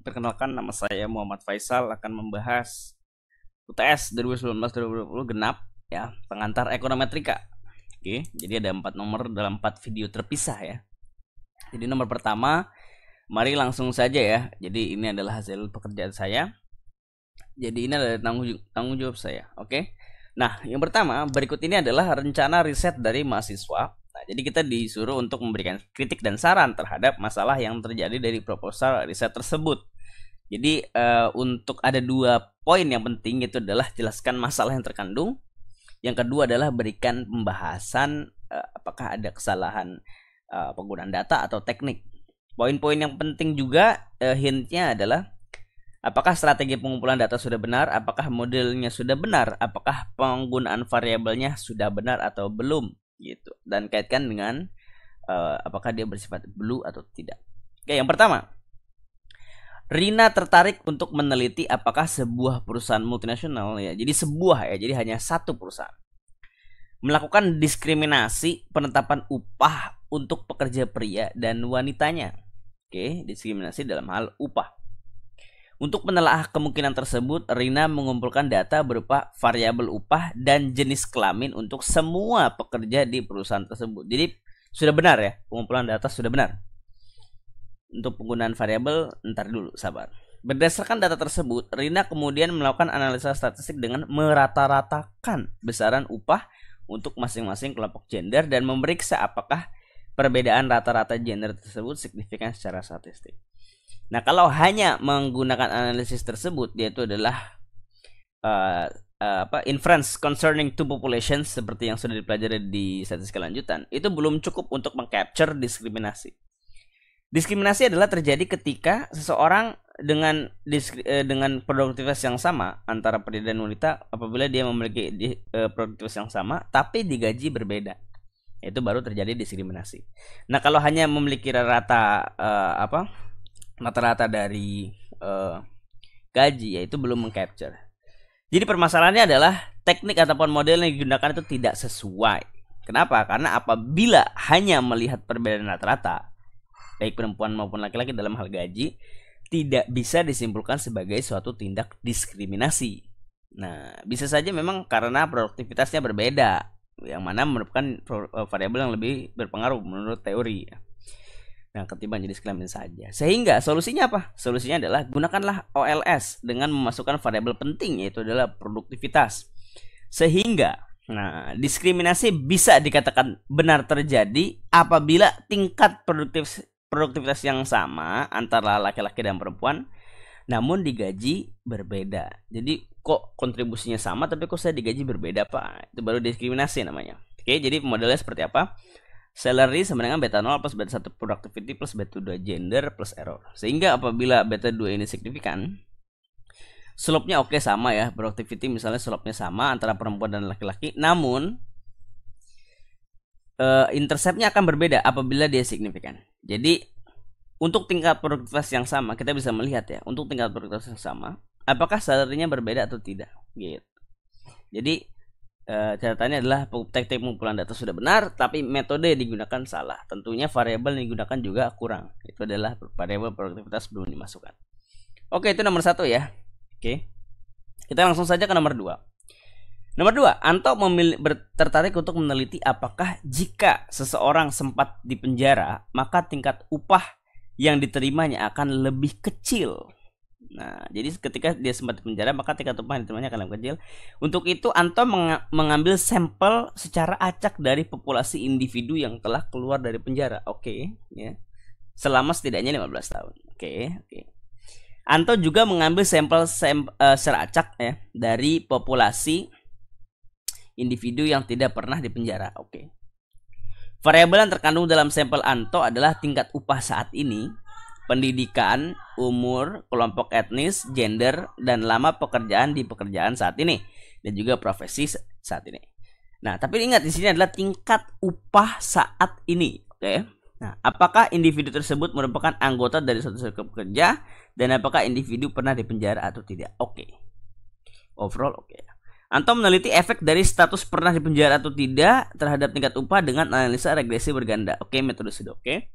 Perkenalkan, nama saya Muhammad Faisal, akan membahas UTS 2019-2020 genap ya, pengantar ekonometrika. Oke, jadi ada 4 nomor dalam 4 video terpisah ya. Jadi nomor pertama, mari langsung saja ya. Jadi ini adalah hasil pekerjaan saya. Jadi ini adalah tanggung jawab saya. Oke. Nah, yang pertama, berikut ini adalah rencana riset dari mahasiswa. Nah, jadi kita disuruh untuk memberikan kritik dan saran terhadap masalah yang terjadi dari proposal riset tersebut. Jadi untuk ada 2 poin yang penting, itu adalah jelaskan masalah yang terkandung. Yang kedua adalah berikan pembahasan apakah ada kesalahan penggunaan data atau teknik. Poin-poin yang penting juga hintnya adalah apakah strategi pengumpulan data sudah benar, apakah modelnya sudah benar, apakah penggunaan variabelnya sudah benar atau belum gitu. Dan kaitkan dengan apakah dia bersifat blue atau tidak. Oke, yang pertama, Rina tertarik untuk meneliti apakah sebuah perusahaan multinasional ya, jadi sebuah ya, jadi hanya satu perusahaan melakukan diskriminasi penetapan upah untuk pekerja pria dan wanitanya. Oke, diskriminasi dalam hal upah. Untuk menelaah kemungkinan tersebut, Rina mengumpulkan data berupa variabel upah dan jenis kelamin untuk semua pekerja di perusahaan tersebut. Jadi sudah benar ya, pengumpulan data sudah benar. Untuk penggunaan variabel, ntar dulu, sabar. Berdasarkan data tersebut, Rina kemudian melakukan analisa statistik dengan merata-ratakan besaran upah untuk masing-masing kelompok gender dan memeriksa apakah perbedaan rata-rata gender tersebut signifikan secara statistik. Nah, kalau hanya menggunakan analisis tersebut, yaitu adalah inference concerning two populations seperti yang sudah dipelajari di statistika lanjutan, itu belum cukup untuk mengcapture diskriminasi. Diskriminasi adalah terjadi ketika seseorang dengan produktivitas yang sama antara pria dan wanita apabila dia memiliki produktivitas yang sama tapi digaji berbeda. Itu baru terjadi diskriminasi. Nah, kalau hanya memiliki rata-rata dari gaji, yaitu belum mengcapture. Jadi permasalahannya adalah teknik ataupun model yang digunakan itu tidak sesuai. Kenapa? Karena apabila hanya melihat perbedaan rata-rata baik perempuan maupun laki-laki dalam hal gaji, tidak bisa disimpulkan sebagai suatu tindak diskriminasi. Nah, bisa saja memang karena produktivitasnya berbeda, yang mana merupakan variabel yang lebih berpengaruh menurut teori. Nah, ketimbang jenis kelamin saja. Sehingga solusinya apa? Solusinya adalah gunakanlah OLS dengan memasukkan variabel penting, yaitu adalah produktivitas. Sehingga diskriminasi bisa dikatakan benar terjadi apabila tingkat produktivitas yang sama antara laki-laki dan perempuan namun digaji berbeda. Jadi kok kontribusinya sama tapi kok saya digaji berbeda, Pak? Itu baru diskriminasi namanya. Oke, jadi modelnya seperti apa? Salary sama dengan beta 0 plus beta 1 productivity plus beta 2 gender plus error. Sehingga apabila beta 2 ini signifikan, slope-nya oke sama ya. Productivity misalnya slope-nya sama antara perempuan dan laki-laki, namun intercept-nya akan berbeda apabila dia signifikan. Jadi untuk tingkat produktivitas yang sama, kita bisa melihat ya, untuk tingkat produktivitas yang sama, apakah salary-nya berbeda atau tidak gitu. Jadi catatannya adalah teknik pengumpulan data sudah benar, tapi metode yang digunakan salah. Tentunya variabel yang digunakan juga kurang. Itu adalah variabel produktivitas belum dimasukkan. Oke, itu nomor 1 ya. Oke, kita langsung saja ke nomor 2. Nomor 2, Anto tertarik untuk meneliti apakah jika seseorang sempat di penjara, maka tingkat upah yang diterimanya akan lebih kecil. Nah, jadi ketika dia sempat di penjara, maka tingkat upah yang diterimanya akan lebih kecil. Untuk itu, Anto mengambil sampel secara acak dari populasi individu yang telah keluar dari penjara. Oke, ya. Selama setidaknya 15 tahun. Oke. Anto juga mengambil sampel secara acak ya dari populasi individu yang tidak pernah dipenjara. Oke. Variabel yang terkandung dalam sampel Anto adalah tingkat upah saat ini, pendidikan, umur, kelompok etnis, gender, dan lama pekerjaan di pekerjaan saat ini, dan juga profesi saat ini. Nah, tapi ingat di sini adalah tingkat upah saat ini. Oke. Nah, apakah individu tersebut merupakan anggota dari suatu serikat pekerja dan apakah individu pernah dipenjara atau tidak? Oke. Overall oke. Anto meneliti efek dari status pernah dipenjara atau tidak terhadap tingkat upah dengan analisa regresi berganda. Oke, metode sudah oke.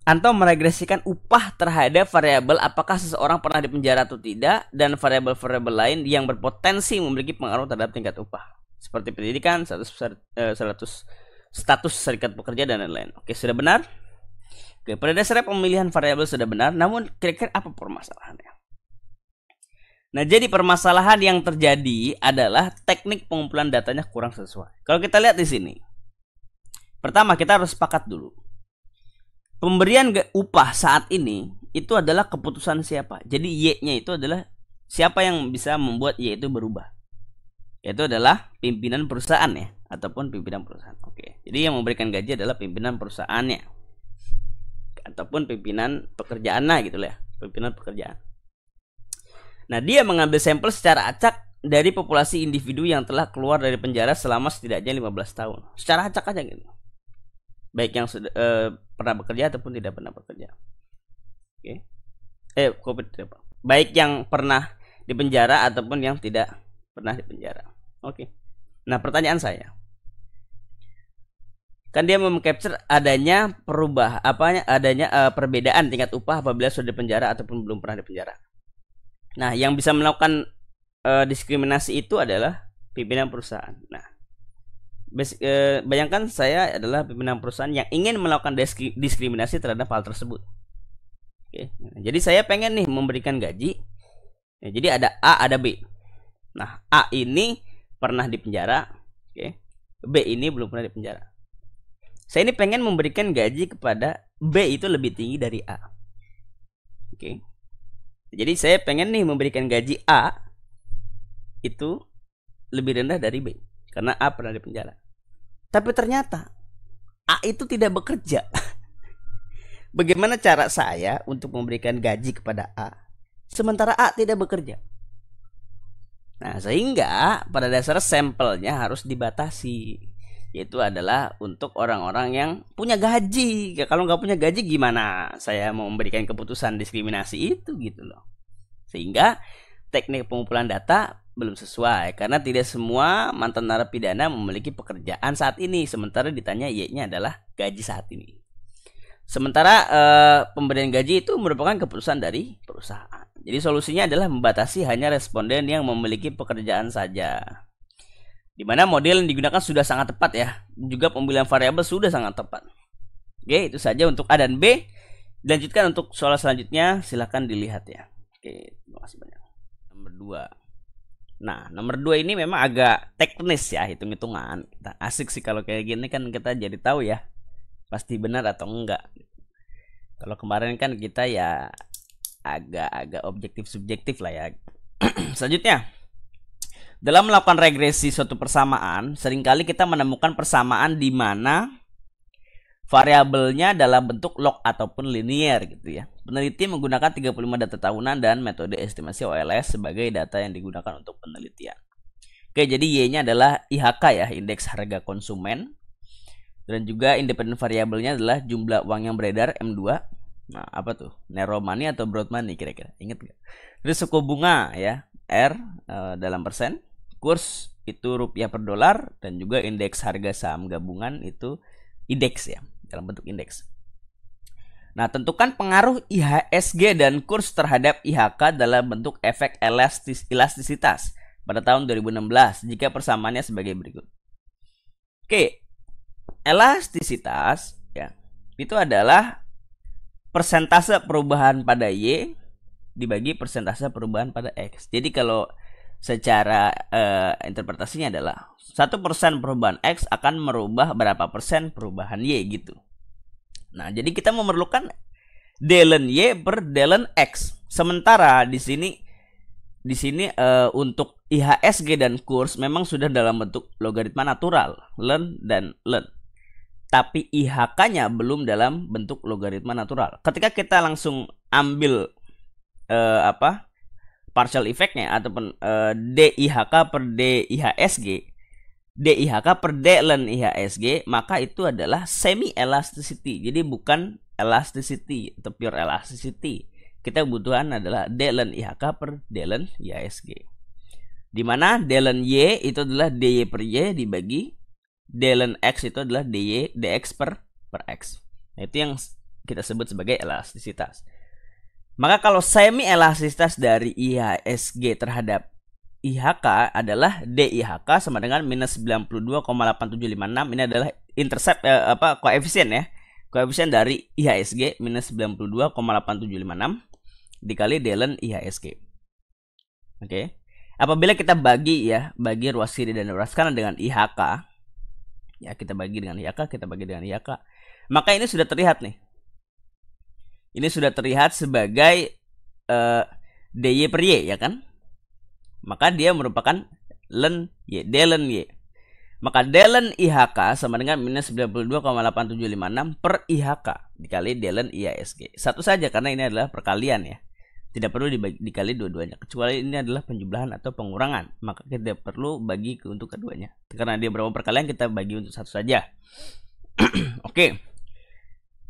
atau meregresikan upah terhadap variabel apakah seseorang pernah dipenjara atau tidak, dan variabel-variabel lain yang berpotensi memiliki pengaruh terhadap tingkat upah seperti pendidikan, status serikat pekerja, dan lain-lain. Oke, sudah benar. Oke, pada dasarnya pemilihan variabel sudah benar, namun kira-kira apa permasalahannya? Nah, jadi permasalahan yang terjadi adalah teknik pengumpulan datanya kurang sesuai. Kalau kita lihat di sini, pertama kita harus sepakat dulu. Pemberian upah saat ini itu adalah keputusan siapa. Jadi Y-nya itu adalah siapa yang bisa membuat Y itu berubah. Yaitu adalah pimpinan perusahaan ya, ataupun pimpinan perusahaan. Oke. Jadi yang memberikan gaji adalah pimpinan perusahaannya. Ataupun pimpinan pekerjaannya gitu lah ya, pimpinan pekerjaan. Nah, dia mengambil sampel secara acak dari populasi individu yang telah keluar dari penjara selama setidaknya 15 tahun. Secara acak aja gitu. Baik yang sudah pernah bekerja ataupun tidak pernah bekerja. Oke. Baik yang pernah dipenjara ataupun yang tidak pernah dipenjara. Oke. Nah, pertanyaan saya, kan dia mengcapture adanya perbedaan tingkat upah apabila sudah dipenjara ataupun belum pernah dipenjara. Nah, yang bisa melakukan diskriminasi itu adalah pimpinan perusahaan. Nah, bayangkan saya adalah pimpinan perusahaan yang ingin melakukan diskriminasi terhadap hal tersebut. Oke. Nah, jadi saya pengen nih memberikan gaji. Nah, jadi ada A, ada B. Nah, A ini pernah dipenjara, oke. B ini belum pernah dipenjara. Saya ini pengen memberikan gaji kepada B itu lebih tinggi dari A. Oke. Jadi saya pengen nih memberikan gaji A itu lebih rendah dari B karena A pernah dipenjara. Tapi ternyata A itu tidak bekerja. Bagaimana cara saya untuk memberikan gaji kepada A sementara A tidak bekerja? Nah, sehingga pada dasar sampelnya harus dibatasi, yaitu adalah untuk orang-orang yang punya gaji. Kalau nggak punya gaji gimana saya mau memberikan keputusan diskriminasi itu gitu loh. Sehingga teknik pengumpulan data belum sesuai karena tidak semua mantan narapidana memiliki pekerjaan saat ini, sementara ditanya Y-nya adalah gaji saat ini. Sementara pemberian gaji itu merupakan keputusan dari perusahaan. Jadi solusinya adalah membatasi hanya responden yang memiliki pekerjaan saja. Di mana model yang digunakan sudah sangat tepat ya. Juga pemilihan variabel sudah sangat tepat. Oke, itu saja untuk A dan B. Lanjutkan untuk soal selanjutnya, silahkan dilihat ya. Oke, terima kasih banyak. Nomor 2. Nah, nomor 2 ini memang agak teknis ya, hitung-hitungan. Asik sih kalau kayak gini kan kita jadi tahu ya pasti benar atau enggak. Kalau kemarin kan kita ya agak objektif subjektif lah ya. Selanjutnya, dalam melakukan regresi suatu persamaan, seringkali kita menemukan persamaan di mana variabelnya dalam bentuk log ataupun linear gitu ya. Peneliti menggunakan 35 data tahunan dan metode estimasi OLS sebagai data yang digunakan untuk penelitian. Oke, jadi Y-nya adalah IHK ya, indeks harga konsumen. Dan juga independen variabelnya adalah jumlah uang yang beredar M2. Nah, apa tuh? Narrow money atau broad money kira-kira? Ingat gak? Terus suku bunga ya, R dalam persen. Kurs itu rupiah per dolar. Dan juga indeks harga saham gabungan itu indeks ya, dalam bentuk indeks. Nah, tentukan pengaruh IHSG dan kurs terhadap IHK dalam bentuk efek elastisitas pada tahun 2016 jika persamaannya sebagai berikut. Oke, elastisitas ya, itu adalah persentase perubahan pada Y dibagi persentase perubahan pada X. Jadi kalau secara interpretasinya adalah 1% perubahan X akan merubah berapa persen perubahan Y gitu. Nah, jadi kita memerlukan ln Y per ln X. Sementara di sini untuk IHSG dan kurs memang sudah dalam bentuk logaritma natural, ln dan ln. Tapi IHK-nya belum dalam bentuk logaritma natural. Ketika kita langsung ambil partial effect-nya ataupun DIHK per DIHSG, DIHK per D ln IHSG, maka itu adalah semi elasticity. Jadi bukan elasticity atau pure elasticity. Kita butuhan adalah D ln IHK per D ln IHSG. Di mana D ln Y itu adalah DY per Y dibagi D ln X itu adalah DY, DX per X. Nah, itu yang kita sebut sebagai elastisitas. Maka kalau semi elastisitas dari IHSG terhadap IHK adalah DIHK sama dengan minus 92,8756. Ini adalah intercept koefisien ya. Koefisien dari IHSG minus 92,8756 dikali ln IHSG. Oke. Apabila kita bagi ruas kiri dan ruas kanan dengan IHK, ya kita bagi dengan IHK, maka ini sudah terlihat nih. Ini sudah terlihat sebagai DY per Y, ya kan? Maka dia merupakan ln Y, ln Y. Maka ln IHK sama dengan minus 92,8756 per IHK dikali ln IHSG. Satu saja karena ini adalah perkalian ya. Tidak perlu dikali dua-duanya. Kecuali ini adalah penjumlahan atau pengurangan. Maka kita perlu bagi untuk keduanya. Karena dia berapa perkalian kita bagi untuk satu saja. Oke.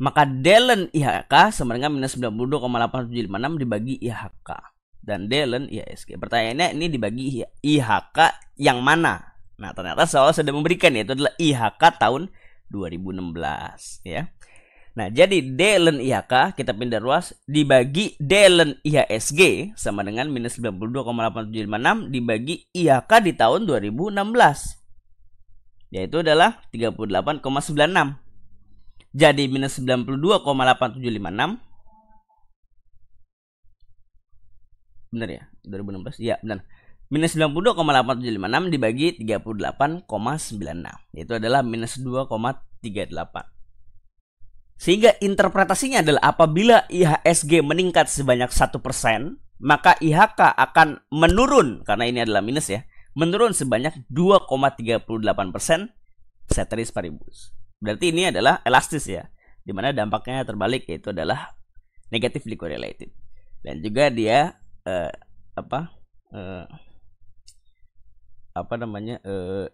Maka ln IHK sama dengan minus 92,8756 dibagi IHK. Dan ln IHSG. Pertanyaannya ini dibagi IHK yang mana? Nah, ternyata soal sudah memberikan, yaitu adalah IHK tahun 2016 ya. Nah, jadi ln IHK kita pindah ruas dibagi ln IHSG sama dengan minus 92,8756 dibagi IHK di tahun 2016. Yaitu adalah 38,96. Jadi minus 92,8756. Benar ya? 2016. Ya, benar. Minus 92,8756 dibagi 38,96. Itu adalah minus 2,38. Sehingga interpretasinya adalah apabila IHSG meningkat sebanyak 1%, maka IHK akan menurun, karena ini adalah minus ya, menurun sebanyak 2,38% ceteris paribus. Berarti ini adalah elastis ya, dimana dampaknya terbalik, yaitu adalah negatively correlated. Dan juga dia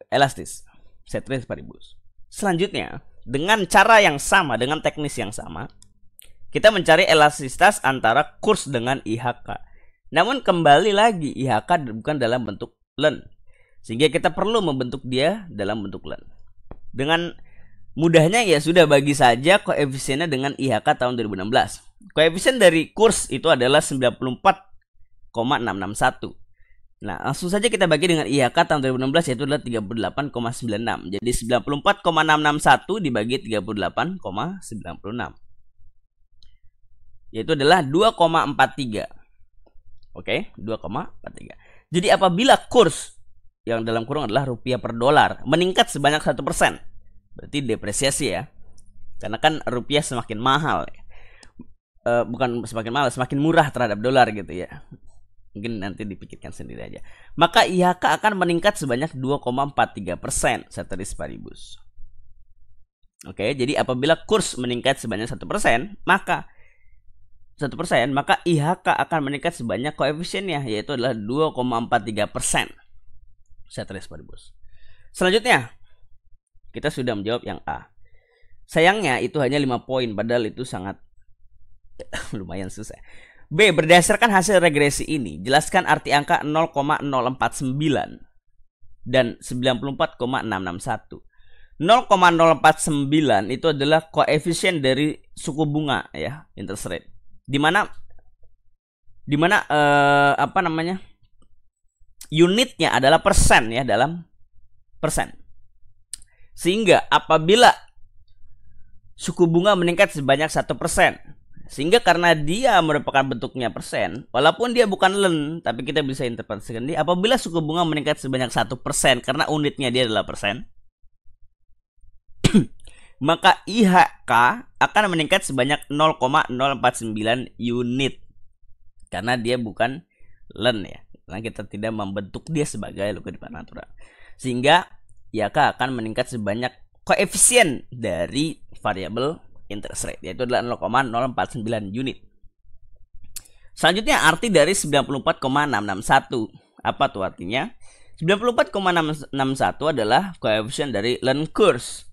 elastis, ceteris paribus. Selanjutnya, dengan cara yang sama, dengan teknis yang sama, kita mencari elastisitas antara kurs dengan IHK. Namun kembali lagi IHK bukan dalam bentuk ln, sehingga kita perlu membentuk dia dalam bentuk ln. Dengan mudahnya ya sudah bagi saja koefisiennya dengan IHK tahun 2016. Koefisien dari kurs itu adalah 94,661. Nah, langsung saja kita bagi dengan IHK tahun 2016, yaitu adalah 38,96. Jadi 94,661 dibagi 38,96. Yaitu adalah 2,43. Oke, 2,43. Jadi apabila kurs yang dalam kurung adalah rupiah per dolar meningkat sebanyak 1%, berarti depresiasi ya. Karena kan rupiah semakin mahal. Bukan semakin mahal, semakin murah terhadap dolar gitu ya. Mungkin nanti dipikirkan sendiri aja. Maka IHK akan meningkat sebanyak 2,43% ceteris paribus. Oke, jadi apabila kurs meningkat sebanyak 1%, maka IHK akan meningkat sebanyak koefisiennya, yaitu adalah 2,43% ceteris paribus. Selanjutnya, kita sudah menjawab yang A. Sayangnya itu hanya 5 poin, padahal itu sangat lumayan susah. B. Berdasarkan hasil regresi ini, jelaskan arti angka 0,049 dan 94,661. 0,049 itu adalah koefisien dari suku bunga ya, interest rate. Dimana unitnya adalah persen ya, dalam persen. Sehingga apabila suku bunga meningkat sebanyak 1%, sehingga karena dia merupakan bentuknya persen, walaupun dia bukan ln, tapi kita bisa interpretasikan dia apabila suku bunga meningkat sebanyak 1% karena unitnya dia adalah persen, maka IHK akan meningkat sebanyak 0,049 unit karena dia bukan ln ya, karena kita tidak membentuk dia sebagai logaritma natural, sehingga IHK akan meningkat sebanyak koefisien dari variabel interest rate, yaitu adalah 0,049 unit. Selanjutnya arti dari 94,661. Apa tuh artinya? 94,661 adalah koefisien dari ln kurs.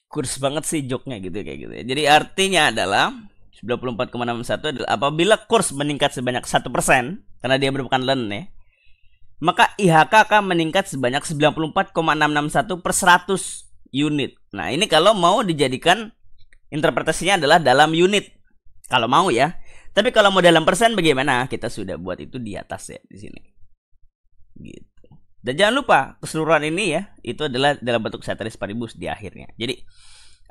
Kurs banget sih joknya gitu kayak gitu ya. Jadi artinya adalah 94,661 adalah apabila kurs meningkat sebanyak 1% karena dia merupakan ln ya, maka IHK akan meningkat sebanyak 94,661 per 100 unit. Nah, ini kalau mau dijadikan interpretasinya adalah dalam unit kalau mau ya. Tapi kalau mau dalam persen bagaimana? Kita sudah buat itu di atas ya di sini. Gitu. Dan jangan lupa keseluruhan ini ya itu adalah dalam bentuk ceteris paribus di akhirnya. Jadi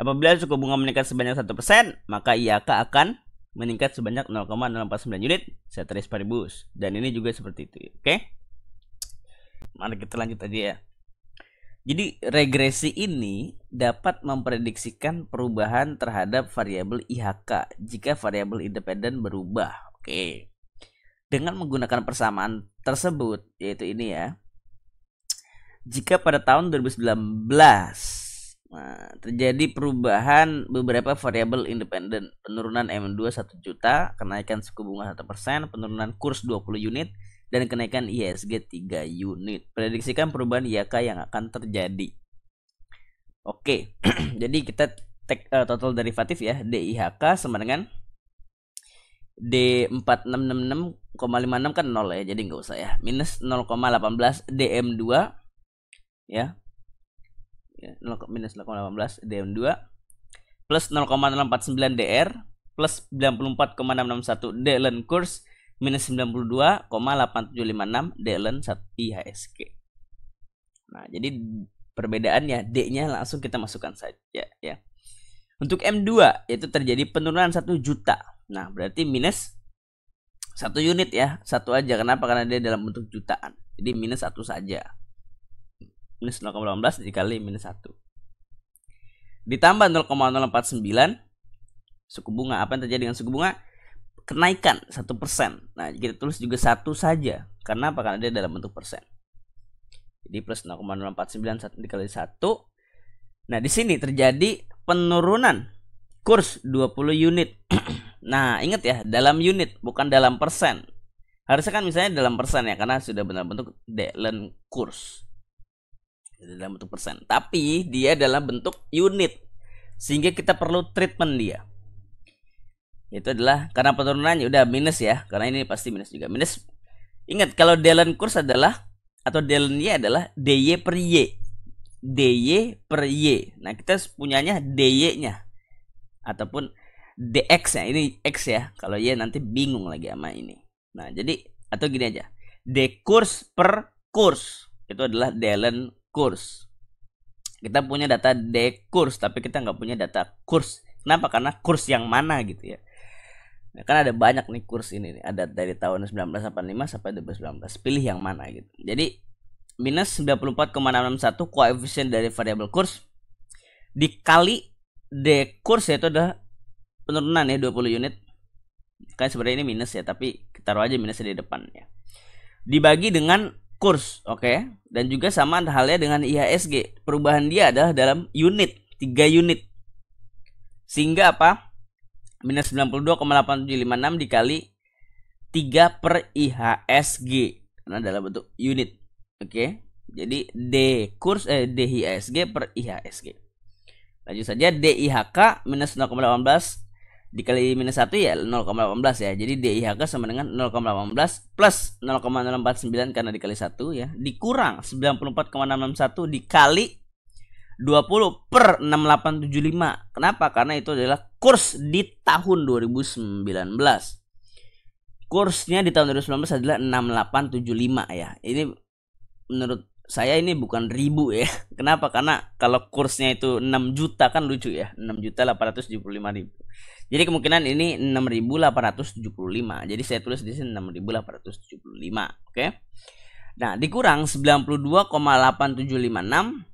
apabila suku bunga meningkat sebanyak 1%, maka IHK akan meningkat sebanyak 0,049 unit ceteris paribus. Dan ini juga seperti itu. Oke? Mari kita lanjut aja ya. Jadi regresi ini dapat memprediksikan perubahan terhadap variabel IHK jika variabel independen berubah. Oke. Dengan menggunakan persamaan tersebut, yaitu ini ya. Jika pada tahun 2019 terjadi perubahan beberapa variabel independen, penurunan M2 1 juta, kenaikan suku bunga 1%, penurunan kurs 20 unit, dan kenaikan IHSG 3 unit. Prediksikan perubahan IHK yang akan terjadi. Oke, jadi kita take total derivatif ya. DIHK sama dengan D4666,56 kan 0 ya, jadi nggak usah ya. Minus 0,18 DM2 ya. Minus 0,18 DM2 plus 0,049 DR plus 94,661 D ln kurs minus 92,8756 D ln 1 IHSG. Nah, jadi perbedaannya D-nya langsung kita masukkan saja ya. Untuk M2 itu terjadi penurunan 1 juta. Nah, berarti minus 1 unit ya. 1 aja. Kenapa? Karena dia dalam bentuk jutaan. Jadi minus 1 saja. Minus 0,18 dikali minus 1. Ditambah 0,049 suku bunga. Apa yang terjadi dengan suku bunga? Kenaikan 1%. Nah, kita tulis juga 1 saja. Karena apa? Karena dia dalam bentuk persen. Jadi plus 0,049 dikali 1. Nah, di sini terjadi penurunan kurs 20 unit. Nah, ingat ya, dalam unit bukan dalam persen. Harusnya kan misalnya dalam persen ya, karena sudah benar bentuk D ln kurs. Jadi dalam bentuk persen. Tapi dia dalam bentuk unit. Sehingga kita perlu treatment dia. Itu adalah karena penurunannya udah minus ya, karena ini pasti minus juga. Minus. Ingat kalau D ln kurs adalah atau D ln Y adalah DY per Y. DY per Y. Nah, kita punyanya DY-nya ataupun DX ya. Ini X ya. Kalau Y nanti bingung lagi sama ini. Nah, jadi atau gini aja. D kurs per kurs. Itu adalah D ln kurs. Kita punya data D kurs, tapi kita nggak punya data kurs. Kenapa? Karena kurs yang mana gitu ya. Nah, kan ada banyak nih kurs ini nih. Ada dari tahun 1985 sampai 2019. Pilih yang mana gitu. Jadi minus 94,661 koefisien dari variabel kurs dikali D kurs yaitu adalah penurunan ya 20 unit. Kan sebenarnya ini minus ya, tapi kita taruh aja minusnya di depan ya. Dibagi dengan kurs, oke. Dan juga sama halnya dengan IHSG. Perubahan dia adalah dalam unit, 3 unit. Sehingga apa? Minus 92,8756 dikali 3 per IHSG. Karena dalam bentuk unit. Oke. Jadi D kurs DIHSG per IHSG. Lanjut saja DIHK minus 0,18 dikali minus 1 ya 0,18 ya. Jadi DIHK sama dengan 0,18 plus 0,049 karena dikali 1 ya. Dikurang 94,661 dikali 20 per 6875. Kenapa? Karena itu adalah kurs di tahun 2019. Kursnya di tahun 2019 adalah 6875 ya. Ini menurut saya ini bukan ribu ya. Kenapa? Karena kalau kursnya itu 6 juta kan lucu ya. 6.875.000. Jadi kemungkinan ini 6.875. Jadi saya tulis di sini 6.875. Oke. Nah, dikurang 92,8756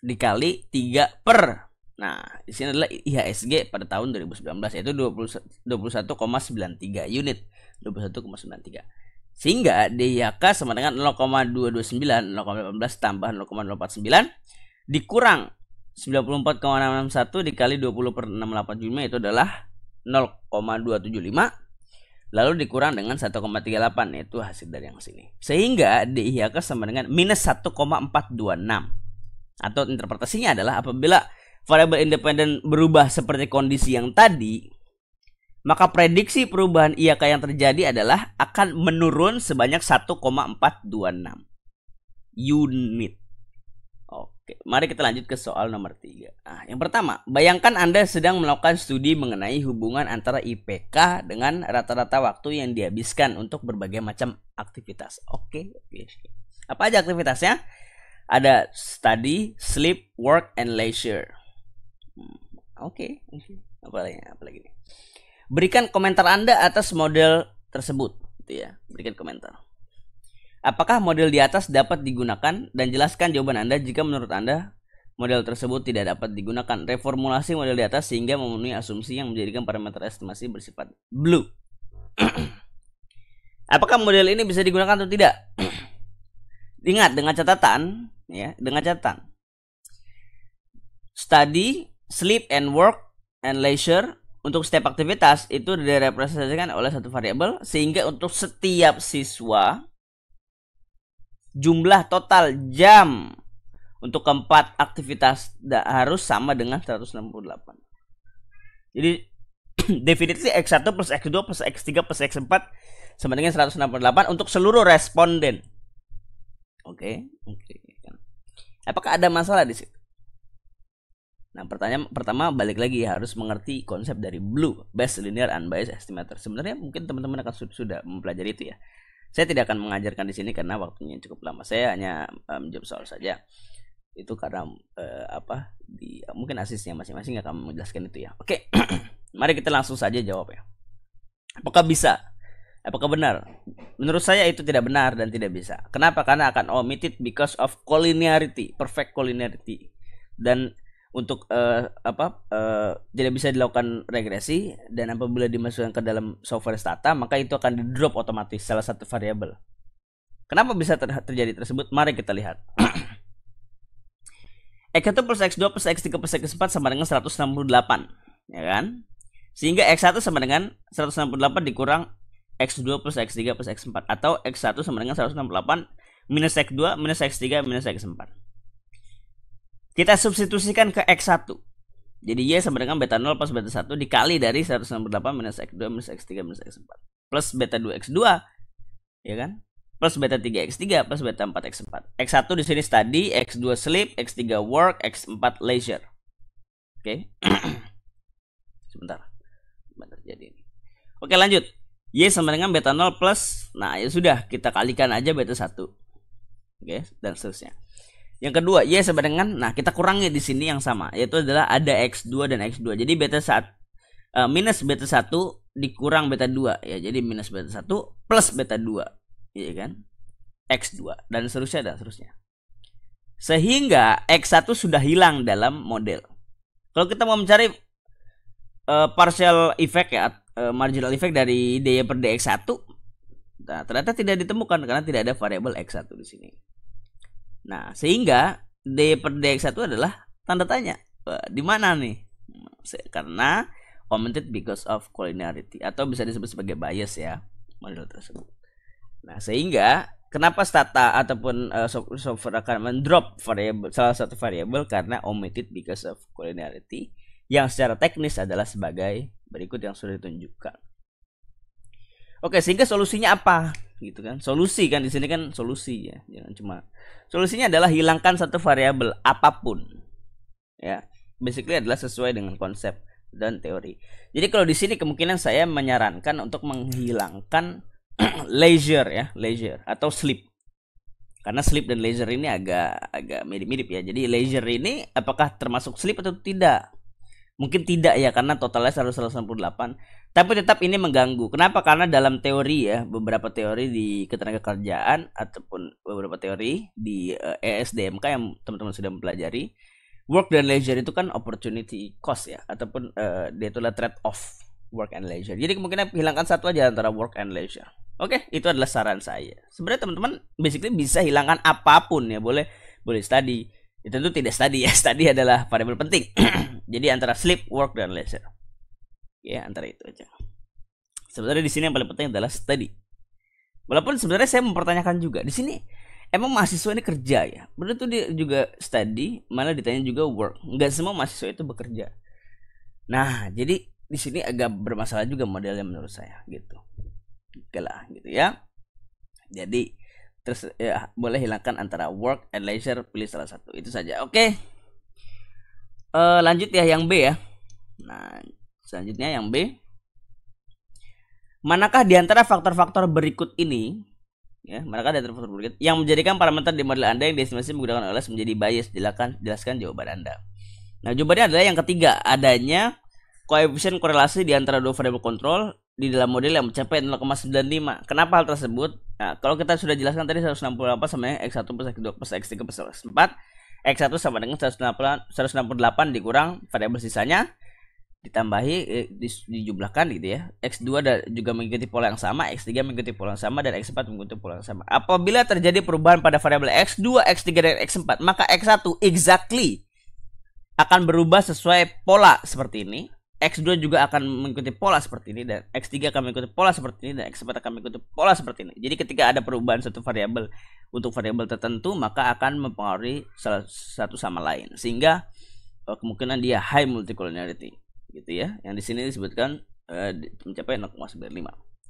dikali 3 per. Nah, di sini adalah IHSG pada tahun 2019 yaitu 21,93 unit. 21,93. Sehingga DIHK sama dengan 0,229, 0,18 tambah 0,049 dikurang 94,661 dikali 20 per 685 itu adalah 0,275. Lalu dikurang dengan 1,38 yaitu hasil dari yang sini. Sehingga DIHK sama dengan minus 1,426. Atau interpretasinya adalah apabila variabel independen berubah seperti kondisi yang tadi, maka prediksi perubahan IHK yang terjadi adalah akan menurun sebanyak 1,426 unit. Oke, mari kita lanjut ke soal nomor 3. Nah, yang pertama, bayangkan Anda sedang melakukan studi mengenai hubungan antara IPK dengan rata-rata waktu yang dihabiskan untuk berbagai macam aktivitas. Oke. Apa aja aktivitasnya? Ada study, sleep, work, and leisure. Oke. Apa lagi nih? Berikan komentar Anda atas model tersebut, gitu ya. Berikan komentar. Apakah model di atas dapat digunakan, dan jelaskan jawaban Anda jika menurut Anda model tersebut tidak dapat digunakan. Reformulasi model di atas sehingga memenuhi asumsi yang menjadikan parameter estimasi bersifat blue. Apakah model ini bisa digunakan atau tidak? Ingat dengan catatan, ya, dengan catatan. Study, sleep, and work, and leisure untuk setiap aktivitas itu direpresentasikan oleh satu variabel, sehingga untuk setiap siswa jumlah total jam untuk keempat aktivitas harus sama dengan 168. Jadi definitely X1 plus X2 plus X3 plus X4 sama dengan 168 untuk seluruh responden. Oke. Apakah ada masalah di situ? Nah, pertanyaan pertama balik lagi harus mengerti konsep dari blue, best linear unbiased estimator. Sebenarnya mungkin teman-teman akan sudah mempelajari itu ya. Saya tidak akan mengajarkan di sini karena waktunya cukup lama. Saya hanya menjawab soal saja. Itu karena mungkin asisnya masing-masing akan menjelaskan itu ya. Oke. Mari kita langsung saja jawab ya. Apakah bisa? Apakah benar? Menurut saya itu tidak benar dan tidak bisa. Kenapa? Karena akan omitted because of collinearity, perfect collinearity. Dan untuk tidak bisa dilakukan regresi, dan apabila dimasukkan ke dalam software Stata maka itu akan di drop otomatis salah satu variabel. Kenapa bisa terjadi tersebut? Mari kita lihat. X1 plus X2 plus X3 plus X4 sama dengan 168, ya kan? Sehingga X1 sama dengan 168 dikurang X2 plus X3 plus X4, atau X1 sama dengan 168 minus X2 minus X3 minus X4. Kita substitusikan ke X1. Jadi Y sama dengan beta 0 plus beta 1 dikali dari 168 minus X2 minus X3 minus X4. Plus beta 2 X2, ya kan? Plus beta 3 X3 plus beta 4 X4. X1 di sini study, X2 sleep, X3 work, X4 leisure. Oke. Sebentar. Jadi ini. Oke, lanjut. Y sama dengan beta 0 plus, nah ya sudah, kita kalikan aja beta 1. Oke, dan seterusnya. Yang kedua, Y sama dengan, nah kita kurangi di sini yang sama, yaitu adalah ada X2 dan X2. Jadi beta 1 minus beta 1 dikurang beta 2 ya. Jadi minus beta 1 plus beta 2, ya kan? X2 dan seterusnya. Sehingga X1 sudah hilang dalam model. Kalau kita mau mencari partial effect ya, marginal effect dari dy per dx1, nah, ternyata tidak ditemukan karena tidak ada variabel X1 di sini. Nah, sehingga dy per dx1 adalah tanda tanya. Di mana nih? Karena omitted because of collinearity, atau bisa disebut sebagai bias ya model tersebut. Nah, sehingga kenapa Stata ataupun software akan mendrop variabel, salah satu variabel, karena omitted because of collinearity, yang secara teknis adalah sebagai berikut yang sudah ditunjukkan. Oke, sehingga solusinya apa? Gitu kan? Solusi kan di sini kan solusi ya, jangan cuma solusinya adalah hilangkan satu variabel apapun. Ya, basically adalah sesuai dengan konsep dan teori. Jadi kalau di sini kemungkinan saya menyarankan untuk menghilangkan leisure ya, leisure atau sleep. Karena sleep dan leisure ini agak mirip-mirip ya. Jadi leisure ini apakah termasuk sleep atau tidak? Mungkin tidak ya, karena totalnya 168. Tapi tetap ini mengganggu. Kenapa? Karena dalam teori ya, beberapa teori di ketenagakerjaan ataupun beberapa teori di ESDMK yang teman-teman sudah mempelajari, work dan leisure itu kan opportunity cost ya, ataupun dia itulah trade off work and leisure. Jadi kemungkinan hilangkan satu aja antara work and leisure. Oke, itu adalah saran saya. Sebenarnya teman-teman basically bisa hilangkan apapun ya, boleh study. Ya, tentu tidak study ya. Study adalah variabel penting. Jadi antara sleep, work, dan leisure. Ya, antara itu aja. Sebenarnya di sini yang paling penting adalah study. Walaupun sebenarnya saya mempertanyakan juga di sini, emang mahasiswa ini kerja ya? Benar tuh dia juga study, malah ditanya juga work. Enggak semua mahasiswa itu bekerja. Nah, jadi di sini agak bermasalah juga modelnya menurut saya gitu. Oke lah, gitu ya. Jadi Terus ya, boleh hilangkan antara work and leisure, pilih salah satu. Itu saja. Oke. Lanjut ya yang B ya. Nah, selanjutnya yang B. Manakah di antara faktor-faktor berikut ini, ya, manakah di antara faktor berikut yang menjadikan parameter di model Anda yang diestimasi menggunakan OLS menjadi bias? Jelaskan jawaban Anda. Nah, jawabannya adalah yang ketiga, adanya koefisien korelasi di antara dua variabel kontrol di dalam model yang mencapai 0,95. Kenapa hal tersebut? Nah, kalau kita sudah jelaskan tadi 168 sama dengan X1 plus X2 plus X3 plus X4. X1 sama dengan 168 dikurang variabel sisanya, ditambahi dijumlahkan gitu ya. X2 juga mengikuti pola yang sama, X3 mengikuti pola yang sama, dan X4 mengikuti pola yang sama. Apabila terjadi perubahan pada variabel X2, X3 dan X4, maka X1 exactly akan berubah sesuai pola seperti ini. X2 juga akan mengikuti pola seperti ini, dan X3 akan mengikuti pola seperti ini, dan X4 akan mengikuti pola seperti ini. Jadi ketika ada perubahan satu variabel untuk variabel tertentu, maka akan mempengaruhi salah satu sama lain, sehingga kemungkinan dia high multicollinearity gitu ya. Yang di sini disebutkan mencapai 0,95.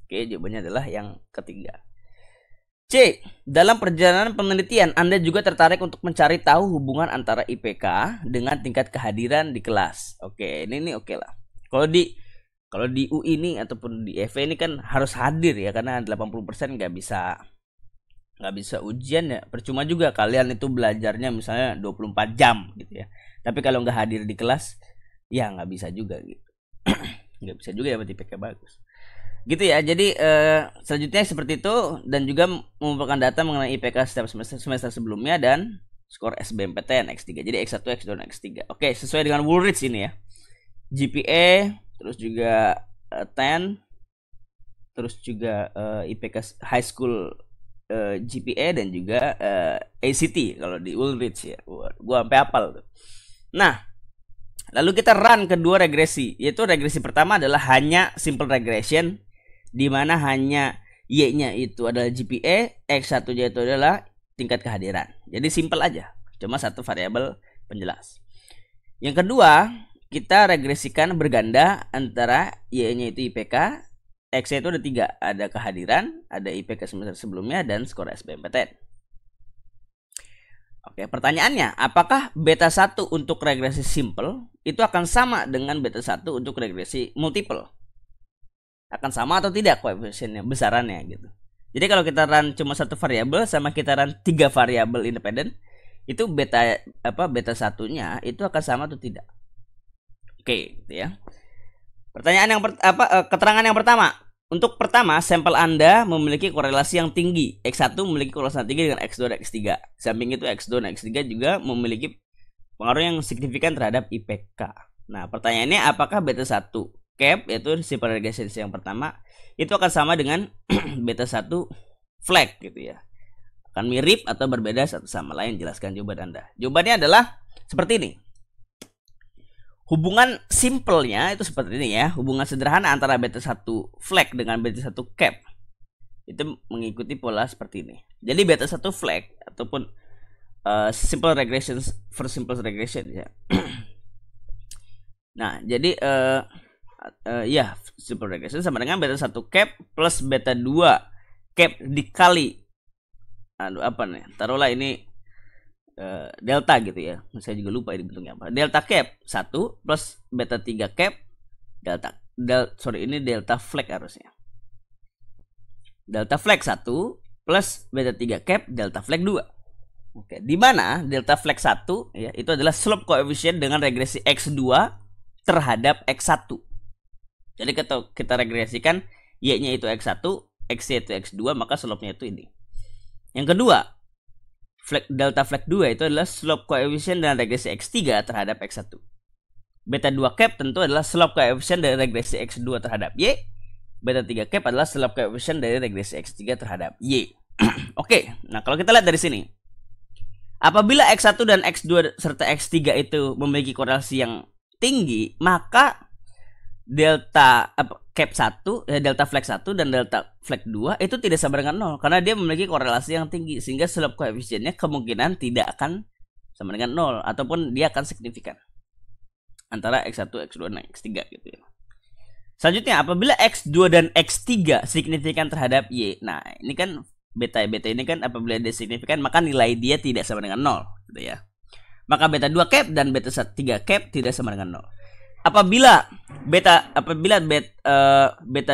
Oke, jawabannya adalah yang ketiga. C. Dalam perjalanan penelitian, Anda juga tertarik untuk mencari tahu hubungan antara IPK dengan tingkat kehadiran di kelas. Oke, ini oke lah. Kalau di UI ini ataupun di FE ini kan harus hadir ya, karena 80% nggak bisa ujian ya. Percuma juga kalian itu belajarnya misalnya 24 jam gitu ya. Tapi kalau nggak hadir di kelas, ya nggak bisa juga gitu. Nggak bisa juga dapat IPK bagus. Gitu ya. Jadi selanjutnya seperti itu, dan juga mengumpulkan data mengenai IPK setiap semester sebelumnya dan skor SBMPTN X3. Jadi X1, X2, dan X3. Oke, sesuai dengan Woolrich ini ya. GPA, terus juga 10, terus juga IPK high school GPA, dan juga ACT kalau di Woolrich ya. Gua sampai hafal tuh. Nah, lalu kita run kedua regresi, yaitu regresi pertama adalah hanya simple regression, di mana hanya Y-nya itu adalah GPA, X1-nya itu adalah tingkat kehadiran. Jadi simple aja, cuma satu variabel penjelas. Yang kedua, kita regresikan berganda antara Y-nya itu IPK, X-nya itu ada 3, ada kehadiran, ada IPK semester sebelumnya, dan skor SBMPTN. Oke, pertanyaannya, apakah beta 1 untuk regresi simple itu akan sama dengan beta 1 untuk regresi multiple? Akan sama atau tidak koefisiennya, besarannya gitu. Jadi kalau kita run cuma satu variabel sama kita run 3 variabel independen, itu beta 1-nya itu akan sama atau tidak? Oke, gitu ya. Pertanyaan keterangan yang pertama. Untuk pertama, sampel Anda memiliki korelasi yang tinggi. X1 memiliki korelasi yang tinggi dengan X2 dan X3. Samping itu X2 dan X3 juga memiliki pengaruh yang signifikan terhadap IPK. Nah, pertanyaannya, apakah beta 1 cap, yaitu simple regression yang pertama, itu akan sama dengan beta 1 flag gitu ya? Akan mirip atau berbeda satu sama lain? Jelaskan jawaban Anda. Jawabannya adalah seperti ini. Hubungan simpelnya itu seperti ini ya. Hubungan sederhana antara beta 1 flag dengan beta 1 cap itu mengikuti pola seperti ini. Jadi beta 1 flag ataupun simple regression for simple regression ya. Nah, jadi ya simple regression sama dengan beta 1 cap plus beta 2 cap dikali taruhlah ini delta gitu ya. Saya juga lupa ini bentuknya apa. Delta cap 1 plus beta 3 cap ini delta flag harusnya. Delta flag 1 plus beta 3 cap delta flag 2. Oke, di mana delta flag 1 ya itu adalah slope coefficient dengan regresi X2 terhadap X1. Jadi kita regresikan Y-nya itu X1, X-nya itu X2, maka slope-nya itu ini. Yang kedua, delta flag 2 itu adalah slope coefficient dan regresi X3 terhadap X1. Beta 2 cap tentu adalah slope coefficient dari regresi X2 terhadap Y. Beta 3 cap adalah slope coefficient dari regresi X3 terhadap Y. Oke, nah kalau kita lihat dari sini, apabila X1 dan X2 serta X3 itu memiliki korelasi yang tinggi, maka delta flag 1 dan delta flag 2 itu tidak sama dengan 0 karena dia memiliki korelasi yang tinggi, sehingga slope koefisiennya kemungkinan tidak akan sama dengan 0 ataupun dia akan signifikan antara X1, X2 dan X3 gitu ya. Selanjutnya, apabila X2 dan X3 signifikan terhadap Y. Nah, ini kan beta ini kan apabila dia signifikan maka nilai dia tidak sama dengan 0 gitu ya. Maka beta 2 cap dan beta 3 cap tidak sama dengan 0. Apabila beta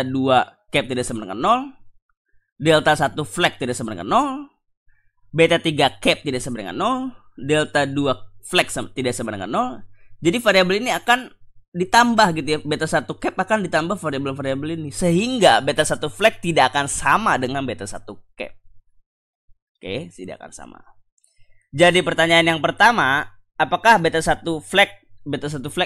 2 cap tidak sama dengan 0, delta 1 flag tidak sama dengan 0, beta 3 cap tidak sama dengan 0, delta 2 flag tidak sama dengan 0. Jadi variabel ini akan ditambah gitu ya. Beta 1 cap akan ditambah variabel-variabel ini sehingga beta 1 flag tidak akan sama dengan beta 1 cap. Oke, tidak akan sama. Jadi pertanyaan yang pertama, apakah beta 1 flag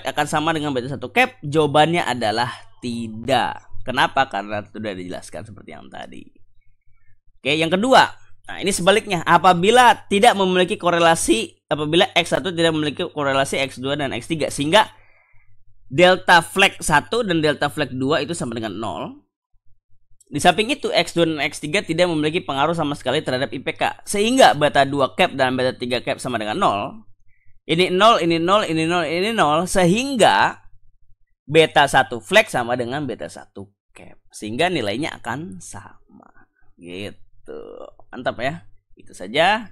akan sama dengan beta 1 cap? Jawabannya adalah tidak. Kenapa? Karena sudah dijelaskan seperti yang tadi. Oke, yang kedua, nah ini sebaliknya. Apabila X1 tidak memiliki korelasi X2 dan X3 sehingga delta flag 1 dan delta flag 2 itu sama dengan 0. Di samping itu X2 dan X3 tidak memiliki pengaruh sama sekali terhadap IPK sehingga beta 2 cap dan beta 3 cap sama dengan 0. Ini 0, ini 0, ini 0, ini 0 sehingga beta 1 flag sama dengan beta 1 cap sehingga nilainya akan sama. Gitu. Mantap ya. Itu saja.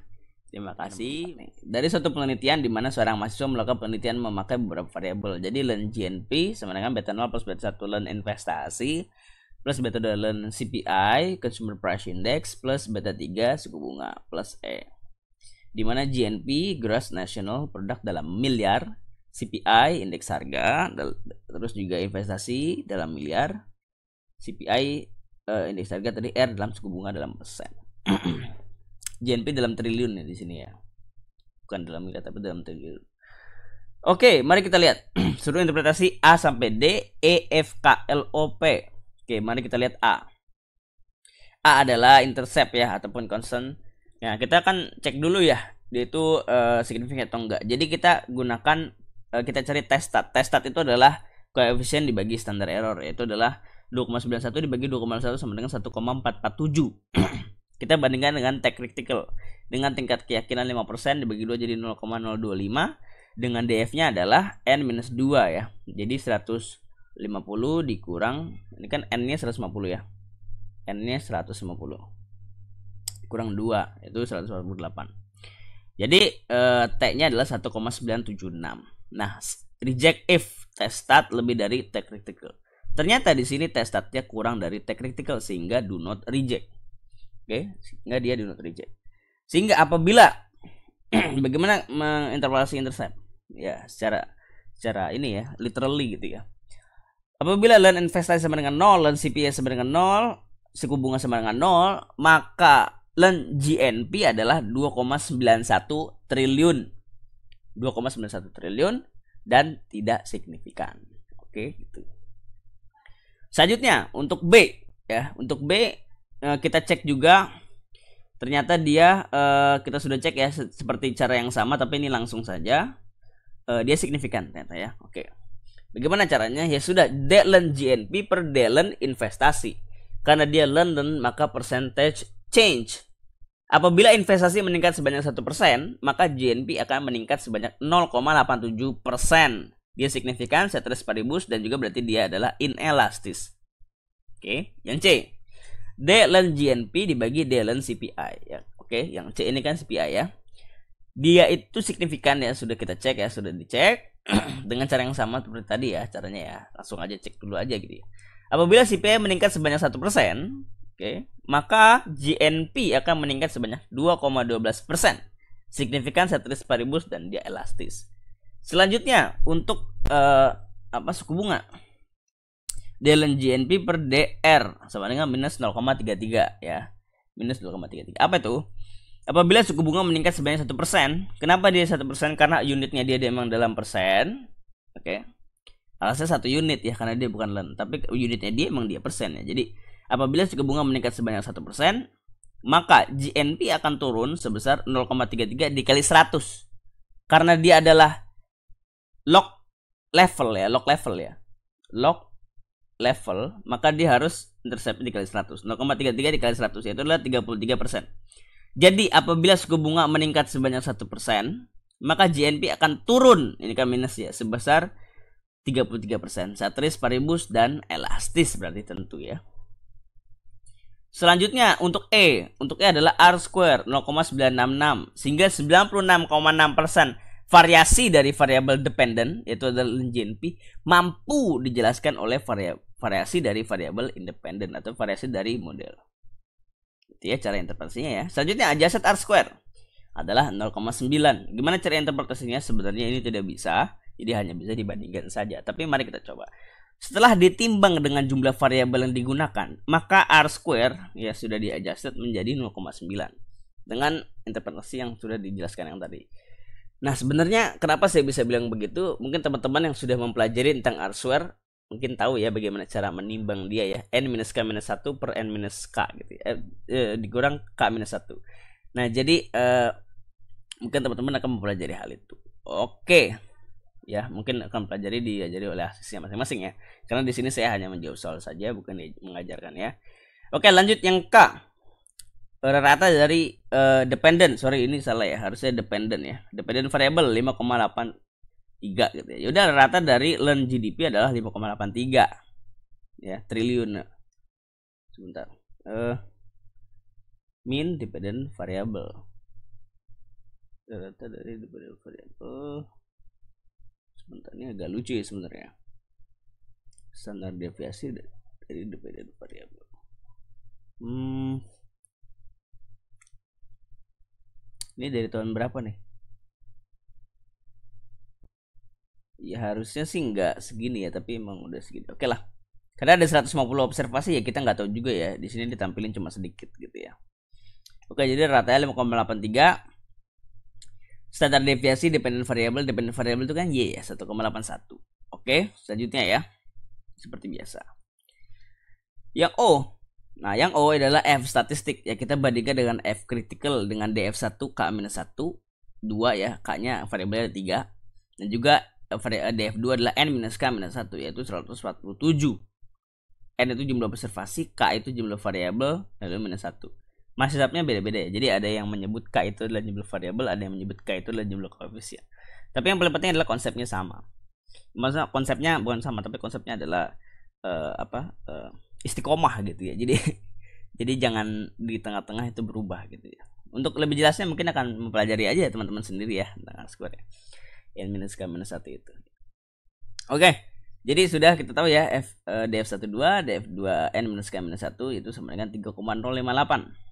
Terima kasih. Dari suatu penelitian di mana seorang mahasiswa melakukan penelitian memakai beberapa variabel. Jadi learn GNP sama dengan beta 0 plus beta 1 learn investasi plus beta 2 learn CPI Consumer Price Index plus beta 3 suku bunga plus E. Di mana GNP Gross National Product dalam miliar, CPI indeks harga, terus juga investasi dalam miliar, CPI indeks harga tadi, R dalam suku bunga dalam persen. GNP dalam triliun ya di sini ya. Bukan dalam miliar tapi dalam triliun. Oke, mari kita lihat seluruh interpretasi A sampai D, E, F, K, L, O, P. Oke, mari kita lihat A. A adalah intercept ya ataupun constant. Ya, kita akan cek dulu ya dia itu signifikan atau enggak. Jadi kita gunakan kita cari test stat. Test stat itu adalah koefisien dibagi standar error, yaitu adalah 2,91 dibagi 2,1 sama dengan 1,447. Kita bandingkan dengan critical dengan tingkat keyakinan 5% dibagi 2 jadi 0,025 dengan DF-nya adalah N-2 ya. Jadi 150 dikurang, ini kan N-nya 150 ya. N-nya 150. Kurang 2 itu 148. Jadi T-nya adalah 1,976. Nah, reject if test stat lebih dari critical. Ternyata di sini test statnya kurang dari critical sehingga do not reject. Oke, sehingga dia do not reject. Sehingga apabila bagaimana menginterpretasi intercept? Ya, secara ini ya, literally gitu ya. Apabila learn investasi sama dengan 0, learn CPI sama dengan 0, suku bunga sama dengan 0, maka learn GNP adalah 2,91 triliun. 2,91 triliun dan tidak signifikan. Oke, gitu. Selanjutnya untuk B ya. Untuk B kita cek juga, ternyata dia kita sudah cek ya seperti cara yang sama tapi ini langsung saja dia signifikan ternyata ya. Oke, bagaimana caranya? Ya sudah, learn GNP per learn investasi. Karena dia learn maka percentage change. Apabila investasi meningkat sebanyak 1%, maka GNP akan meningkat sebanyak 0,87%. Dia signifikan, ceteris paribus, dan juga berarti dia adalah inelastis. Oke, yang C, D learn GNP dibagi D learn CPI ya. Oke, yang C ini kan CPI ya. Dia itu signifikan ya, sudah kita cek ya, sudah dicek dengan cara yang sama seperti tadi ya caranya ya. Langsung aja cek dulu aja gitu ya. Apabila CPI meningkat sebanyak 1%, oke, maka GNP akan meningkat sebanyak 2,12%. Signifikan, ceteris paribus, dan dia elastis. Selanjutnya untuk suku bunga. D learn GNP per DR sama dengan minus 0,33 ya. Minus 0,33. Apa itu? Apabila suku bunga meningkat sebanyak 1%, kenapa dia 1%? Karena unitnya dia memang dalam persen. Oke. Alasnya 1 unit ya, karena dia bukan learn, tapi unitnya dia memang dia persen ya. Jadi apabila suku bunga meningkat sebanyak 1%, maka GNP akan turun sebesar 0,33 dikali 100. Karena dia adalah log level ya. Level, maka dia harus intercept dikali 100. 0,33 dikali 100 yaitu adalah 33%. Jadi apabila suku bunga meningkat sebanyak 1%, maka GNP akan turun, ini kan minus ya, sebesar 33%. Ceteris paribus dan elastis berarti tentu ya. Selanjutnya untuk E adalah R square 0,966 sehingga 96,6% variasi dari variabel dependent yaitu adalah GNP mampu dijelaskan oleh variasi dari variabel independen atau variasi dari model. Itu ya cara interpretasinya ya. Selanjutnya adjusted R square adalah 0,9. Gimana cara interpretasinya? Sebenarnya ini tidak bisa, jadi hanya bisa dibandingkan saja. Tapi mari kita coba. Setelah ditimbang dengan jumlah variabel yang digunakan, maka R square ya sudah di-adjusted menjadi 0,9 dengan interpretasi yang sudah dijelaskan yang tadi. Nah, sebenarnya kenapa saya bisa bilang begitu? Mungkin teman-teman yang sudah mempelajari tentang R square mungkin tahu ya bagaimana cara menimbang dia ya. N-K-1 per N-K gitu ya. Dikurang K-1. Nah, jadi mungkin teman-teman akan mempelajari hal itu. Oke. Ya, mungkin akan pelajari diajari oleh asisnya masing-masing ya. Karena di sini saya hanya menjawab soal saja, bukan mengajarkan ya. Oke, lanjut yang K. Rata dari dependent, sorry ini salah ya, harusnya dependent ya. Dependent variable 5,83 gitu ya. Yaudah, rata dari learn GDP adalah 5,83 ya, triliun. Sebentar. Mean dependent variable. Rata dari dependent variable. Sebentar, ini agak lucu ya sebenarnya. Standar deviasi dari dependent variable. Ini dari tahun berapa nih? Ya harusnya sih nggak segini ya, tapi emang udah segini. Oke lah. Karena ada 150 observasi ya, kita nggak tahu juga ya. Di sini ditampilin cuma sedikit gitu ya. Oke, jadi ratanya 5,83. Standar deviasi dependent variable itu kan Y ya, 1,81. Oke, selanjutnya ya. Seperti biasa. Yang O. Nah, yang O adalah F statistik ya, kita bandingkan dengan F critical dengan DF1 K-1 2 ya, K-nya variabelnya ada 3. Dan juga DF2 adalah N-K-1 yaitu 147. N itu jumlah observasi, K itu jumlah variabel, lalu -1. Masih beda-beda ya. Jadi ada yang menyebut K itu adalah jumlah variabel, ada yang menyebut K itu adalah jumlah koefisien. Tapi yang paling penting adalah konsepnya sama. Maksudnya konsepnya bukan sama, tapi konsepnya adalah istiqomah gitu ya. Jadi jangan di tengah-tengah itu berubah gitu ya. Untuk lebih jelasnya mungkin akan mempelajari aja ya teman-teman sendiri ya tentang square ya. N-K-1 itu. Oke. Jadi sudah kita tahu ya DF12, DF2 N-K-1 itu sama dengan 3,058.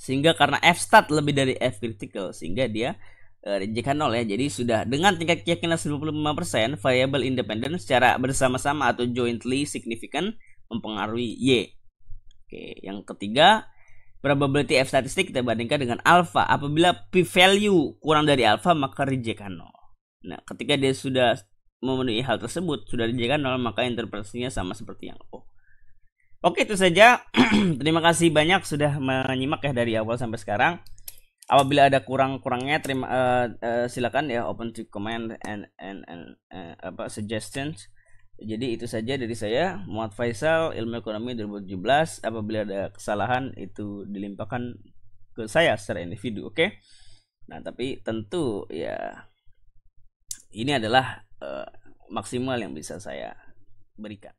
Sehingga karena F stat lebih dari F critical sehingga dia rejectkan 0 ya. Jadi sudah dengan tingkat keyakinan 95% variabel independen secara bersama-sama atau jointly significant mempengaruhi Y. Oke, yang ketiga, probability F statistik kita bandingkan dengan alpha. Apabila p-value kurang dari alpha maka rejectkan 0. Nah, ketika dia sudah memenuhi hal tersebut, sudah rejectkan 0, maka interpretasinya sama seperti yang O. Oke, itu saja. Terima kasih banyak sudah menyimak ya dari awal sampai sekarang. Apabila ada kurang-kurangnya silakan ya open to comment and suggestions. Jadi itu saja dari saya, Muhammad Faisal, Ilmu Ekonomi 2017. Apabila ada kesalahan itu dilimpahkan ke saya secara individu, oke? Nah, tapi tentu ya ini adalah maksimal yang bisa saya berikan.